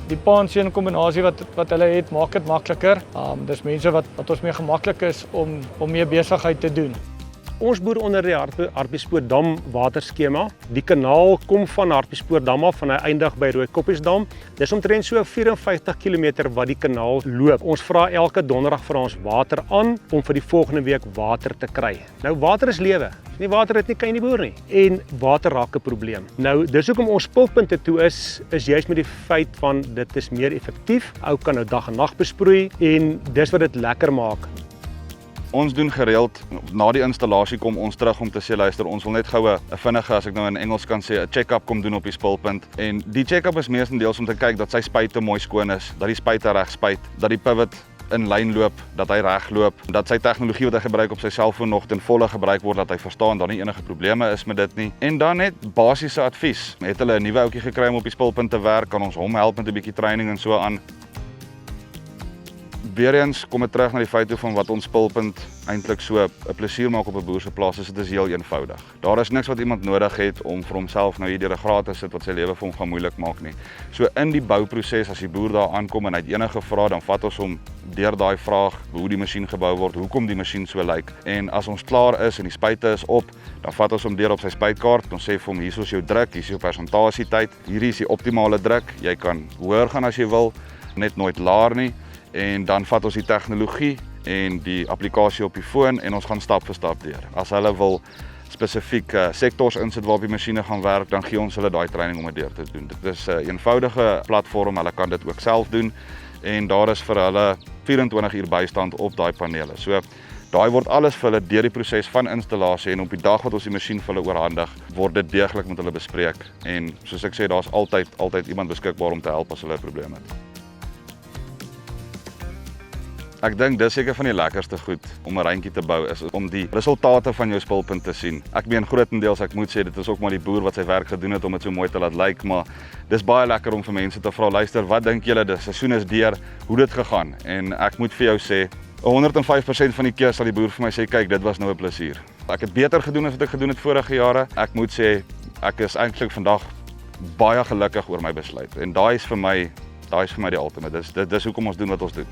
Die pa en seun kombinasie wat hulle het, maak dit makliker. Dis mense wat ons mee gemaklik is om meer besigheid te doen. Ons boer onder die Hartbeespoortdam waterskema. Die kanaal kom van Hartbeespoortdam af en hy eindig by Rooikoppiesdam. Dis omtrent so 54 km wat die kanaal loop. Ons vra elke donderdag vir ons water aan om vir die volgende week water te kry. Nou water is lewe. As nie water het nie, kan jy nie boer nie. En water raak 'n probleem. Nou dis hoekom ons spulpunte toe is juist met die feit van dit is meer effektief. Ou kan nou dag en nag besproei en dis wat dit lekker maak. Ons doen gereeld, na die installasie kom ons terug om te sê, luister, ons wil net gou 'n vinnige, as ek nou in Engels kan sê, 'n check-up kom doen op die spulpunt. En die check-up is meestendeels om te kyk dat sy spuite mooi skoon is, dat die spuite reg spuit, dat die pivot in lyn loop, dat hy reg loop, dat sy tegnologie wat hy gebruik op sy selfoon nog ten volle gebruik word, dat hy verstaan dat nie enige probleme is met dit nie. En dan net basiese advies. Het hulle 'n nuwe ouetjie gekry om op die spulpunt te werk, kan ons hom help met 'n bietjie training en so aan. Weereens kom dit terug na die feit van wat ons spulpunt eintlik so 'n plesier maak op 'n boer se plaas, is dit is heel eenvoudig. Daar is niks wat iemand nodig het om vir homself nou hier deur 'n graad te sit wat sy lewe vir hom gaan moeilik maak nie. So in die bouproses, as die boer daar aankom en hy het enige vrae, dan vat ons hom deur daai vraag hoe die masjien gebou word, hoekom die masjien so lyk. En as ons klaar is en die spuite is op, dan vat ons hom deur op sy spuitkaart. Ons sê vir hom, hier is jou druk, hier is jou persentasietyd, hierdie is die optimale druk. Jy kan hoër gaan as jy wil, net nooit laer nie. En dan vat ons die tegnologie en die applikasie op die foon en ons gaan stap vir stap deur. As hulle wil spesifiek sektors insit waarop die masjiene gaan werk, dan gee ons hulle daai training om dit deur te doen. Dit is 'n eenvoudige platform, hulle kan dit ook self doen en daar is vir hulle 24 uur bystand op daai panele. So daai word alles vir hulle deur die proses van installasie en op die dag wat ons die masjien vir hulle oorhandig, word dit deeglik met hulle bespreek. En soos ek sê, daar's altyd iemand beskikbaar om te help as hulle 'n probleem het. Ek dink dis seker van die lekkerste goed om 'n reintjie te bou is om die resultate van jou spulpunt te sien. Ek meen grootendeels, ek moet sê dit is ook maar die boer wat sy werk gedoen het om dit so mooi te laat lyk, maar dis baie lekker om vir mense te vra, luister, wat dink julle, die seisoen is deur, hoe dit gegaan? En ek moet vir jou sê, 105% van die keer sal die boer vir my sê, kyk, dit was nou 'n plesier. Ek het beter gedoen as wat ek gedoen het vorige jare. Ek moet sê, ek is eintlik vandag baie gelukkig oor my besluit en daai is vir my die ultimate. Dis hoekom ons doen wat ons doen.